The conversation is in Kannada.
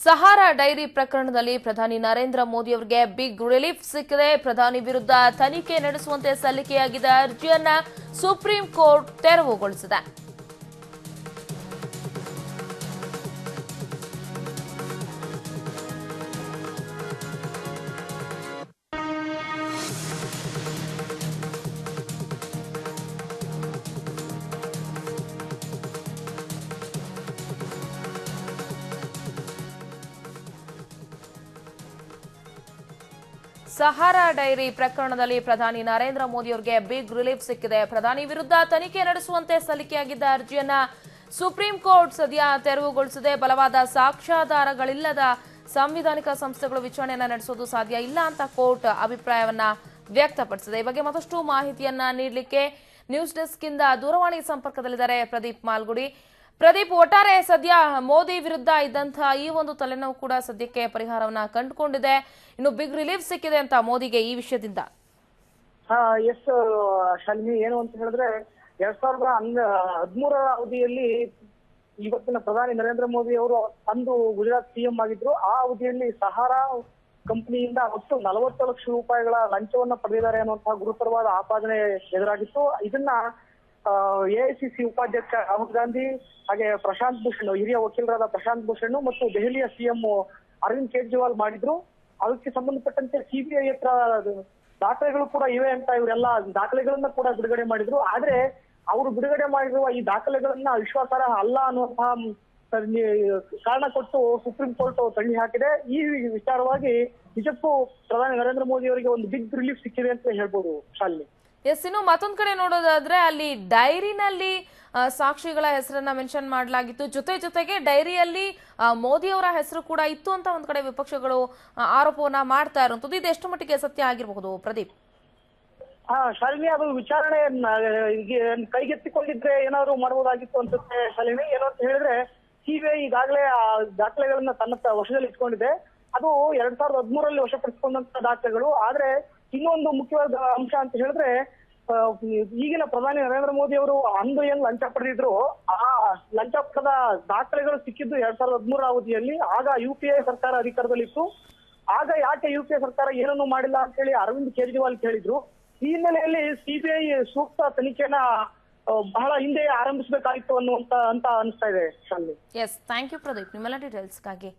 ಸಹಾರಾ ಡೈರಿ ಪ್ರಕರಣದಲ್ಲಿ ಪ್ರಧಾನಿ ನರೇಂದ್ರ ಮೋದಿ ಅವರಿಗೆ ಬಿಗ್ ರಿಲೀಫ್ ಸಿಕ್ಕಿದೆ. ಪ್ರಧಾನಿ ವಿರುದ್ಧ ತನಿಖೆ ನಡೆಸುವಂತೆ ಸಲ್ಲಿಕೆಯಾಗಿದ್ದ ಅರ್ಜಿಯನ್ನ ಸುಪ್ರೀಂ ಕೋರ್ಟ್ ತೆರವುಗೊಳಿಸಿದೆ. ಸಹಾರಾ ಡೈರಿ ಪ್ರಕರಣದಲ್ಲಿ ಪ್ರಧಾನಿ ನರೇಂದ್ರ ಮೋದಿ ಅವರಿಗೆ ಬಿಗ್ ರಿಲೀಫ್ ಸಿಕ್ಕಿದೆ. ಪ್ರಧಾನಿ ವಿರುದ್ಧ ತನಿಖೆ ನಡೆಸುವಂತೆ ಸಲ್ಲಿಕೆಯಾಗಿದ್ದ ಅರ್ಜಿಯನ್ನ ಸುಪ್ರೀಂ ಕೋರ್ಟ್ ಸದ್ಯ ತೆರವುಗೊಳಿಸಿದೆ. ಬಲವಾದ ಸಾಕ್ಷ್ಯಾಧಾರಗಳಿಲ್ಲದ ಸಂವಿಧಾನಿಕ ಸಂಸ್ಥೆಗಳು ವಿಚಾರಣೆಯನ್ನ ನಡೆಸೋದು ಸಾಧ್ಯ ಇಲ್ಲ ಅಂತ ಕೋರ್ಟ್ ಅಭಿಪ್ರಾಯವನ್ನ ವ್ಯಕ್ತಪಡಿಸಿದೆ. ಈ ಬಗ್ಗೆ ಮತ್ತಷ್ಟು ಮಾಹಿತಿಯನ್ನ ನೀಡಲಿಕ್ಕೆ ನ್ಯೂಸ್ ಡೆಸ್ಕ್ ಇಂದ ದೂರವಾಣಿ ಸಂಪರ್ಕದಲ್ಲಿದ್ದಾರೆ ಪ್ರದೀಪ್ ಮಾಲ್ಗುಡಿ. ಪ್ರದೀಪ್, ಒಟ್ಟಾರೆ ಸದ್ಯ ಮೋದಿ ವಿರುದ್ಧ ಇದ್ದಂತಹ ಈ ಒಂದು ತಲೆನೋವು ಕೂಡ ಸದ್ಯಕ್ಕೆ ಪರಿಹಾರವನ್ನ ಕಂಡುಕೊಂಡಿದೆ. ಇನ್ನು ಬಿಗ್ ರಿಲೀಫ್ ಸಿಕ್ಕಿದೆ ಅಂತ ಮೋದಿಗೆ ಈ ವಿಷಯದಿಂದ. ಎಸ್ ಶಾಲಿನಿ, ಏನು ಅಂತ ಹೇಳಿದ್ರೆ 2013 ಅವಧಿಯಲ್ಲಿ ಇವತ್ತಿನ ಪ್ರಧಾನಿ ನರೇಂದ್ರ ಮೋದಿ ಅವರು ಅಂದು ಗುಜರಾತ್ ಸಿಎಂ ಆಗಿದ್ರು. ಆ ಅವಧಿಯಲ್ಲಿ ಸಹಾರಾ ಕಂಪನಿಯಿಂದ ಒಟ್ಟು 40 ಲಕ್ಷ ರೂಪಾಯಿಗಳ ಲಂಚವನ್ನ ಪಡೆದಿದ್ದಾರೆ ಅನ್ನುವಂತಹ ಗುರುತರವಾದ ಆಪಾದನೆ ಎದುರಾಗಿತ್ತು. ಇದನ್ನ ಎಐಸಿಸಿ ಉಪಾಧ್ಯಕ್ಷ ರಾಹುಲ್ ಗಾಂಧಿ, ಹಾಗೆ ಪ್ರಶಾಂತ್ ಭೂಷಣ್, ಹಿರಿಯ ವಕೀಲರಾದ ಪ್ರಶಾಂತ್ ಭೂಷಣ್ ಮತ್ತು ದೆಹಲಿಯ ಸಿಎಂ ಅರವಿಂದ್ ಕೇಜ್ರಿವಾಲ್ ಮಾಡಿದ್ರು. ಅದಕ್ಕೆ ಸಂಬಂಧಪಟ್ಟಂತೆ ಸಿಬಿಐ ಹತ್ರ ದಾಖಲೆಗಳು ಕೂಡ ಇವೆ ಅಂತ ಇವರೆಲ್ಲ ದಾಖಲೆಗಳನ್ನ ಕೂಡ ಬಿಡುಗಡೆ ಮಾಡಿದ್ರು. ಆದ್ರೆ ಅವರು ಬಿಡುಗಡೆ ಮಾಡಿರುವ ಈ ದಾಖಲೆಗಳನ್ನ ವಿಶ್ವಾಸಾರ್ಹ ಅಲ್ಲ ಅನ್ನುವಂತಹ ಕಾರಣ ಕೊಟ್ಟು ಸುಪ್ರೀಂ ಕೋರ್ಟ್ ತಳ್ಳಿ ಹಾಕಿದೆ. ಈ ವಿಚಾರವಾಗಿ ನಿಜಕ್ಕೂ ಪ್ರಧಾನಿ ನರೇಂದ್ರ ಮೋದಿ ಅವರಿಗೆ ಒಂದು ಬಿಗ್ ರಿಲೀಫ್ ಸಿಕ್ಕಿದೆ ಅಂತ ಹೇಳ್ಬೋದು ಶಾಲಿನಿ. ಎಸ್, ಇನ್ನು ಮತ್ತೊಂದ್ ಕಡೆ ನೋಡೋದಾದ್ರೆ ಅಲ್ಲಿ ಡೈರಿನಲ್ಲಿ ಸಾಕ್ಷಿಗಳ ಹೆಸರನ್ನ ಮೆನ್ಷನ್ ಮಾಡಲಾಗಿತ್ತು. ಜೊತೆಗೆ ಡೈರಿಯಲ್ಲಿ ಮೋದಿ ಅವರ ಹೆಸರು ಕೂಡ ಇತ್ತು ಅಂತ ಒಂದ್ ಕಡೆ ವಿಪಕ್ಷಗಳು ಆರೋಪವನ್ನ ಮಾಡ್ತಾ ಇರುವಂತದ್ದು. ಇದು ಎಷ್ಟು ಮಟ್ಟಿಗೆ ಸತ್ಯ ಆಗಿರಬಹುದು ಪ್ರದೀಪ್? ಶಾಲಿನಿ, ಅದು ವಿಚಾರಣೆ ಕೈಗೆತ್ತಿಕೊಂಡಿದ್ರೆ ಏನಾದ್ರು ಮಾಡಬಹುದಾಗಿತ್ತು ಅನ್ಸುತ್ತೆ ಶಾಲಿನಿ. ಏನು ಅಂತ ಹೇಳಿದ್ರೆ ಸಿಬಿಐ ಈಗಾಗಲೇ ಆ ದಾಖಲೆಗಳನ್ನ ತನ್ನ ವಶದಲ್ಲಿ ಇಟ್ಕೊಂಡಿದೆ. ಅದು 2013ರಲ್ಲಿ ವಶಪಡಿಸಿಕೊಂಡಂತ ದಾಖಲೆಗಳು. ಆದ್ರೆ ಇನ್ನೊಂದು ಮುಖ್ಯವಾದ ಅಂಶ ಅಂತ ಹೇಳಿದ್ರೆ, ಈಗಿನ ಪ್ರಧಾನಿ ನರೇಂದ್ರ ಮೋದಿ ಅವರು ಅಂದು ಏನ್ ಲಂಚ ಪಡೆದಿದ್ರು ಆ ಲಂಚ ಪಡೆದ ದಾಖಲೆಗಳು ಸಿಕ್ಕಿದ್ದು 2013 ಅವಧಿಯಲ್ಲಿ. ಆಗ ಯುಪಿಎ ಸರ್ಕಾರ ಅಧಿಕಾರದಲ್ಲಿತ್ತು. ಆಗ ಯಾಕೆ ಯುಪಿಎ ಸರ್ಕಾರ ಏನನ್ನೂ ಮಾಡಿಲ್ಲ ಅಂತ ಹೇಳಿ ಅರವಿಂದ್ ಕೇಜ್ರಿವಾಲ್ ಕೇಳಿದ್ರು. ಈ ಹಿನ್ನೆಲೆಯಲ್ಲಿ ಸಿಬಿಐ ಸೂಕ್ತ ತನಿಖೆನ ಬಹಳ ಹಿಂದೆ ಆರಂಭಿಸಬೇಕಾಗಿತ್ತು ಅಂತ ಅನಿಸ್ತಾ ಇದೆ Shalini. Yes, thank you Pradeep ನಿಮ್ಮೆಲ್ಲ ಡೀಟೇಲ್ಸ್ಗಾಗಿ.